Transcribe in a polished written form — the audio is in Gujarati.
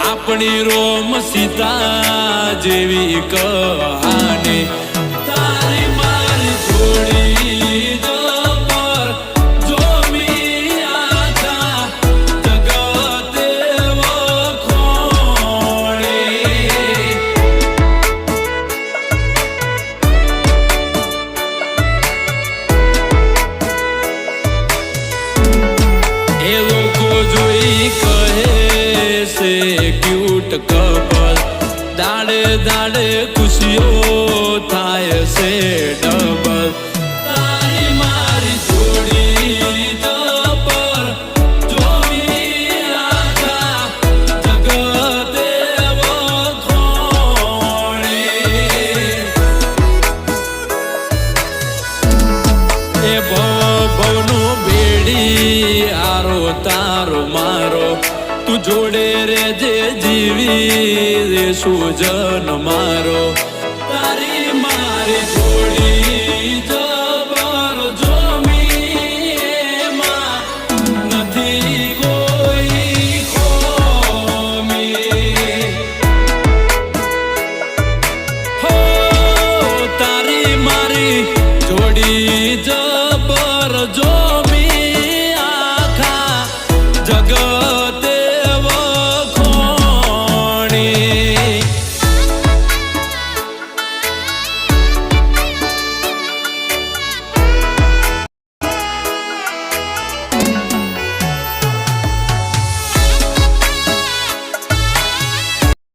આપણી રોમ સીતા જેવી કહાની તારી મારી જોડી પર જોમી આખા જગતે વખોણી એ લોકો જોઈ કહે છે ક્યુટ કપલ દાડે દાડે ખુશીઓ થાય છે ડબલ તારી મારી જોડી પર જોઈ આખા જગતે વખોણી એ ભવનું બેડી આરો તારો મારો તું જોડે રે જે જીવી રે સુજન મારો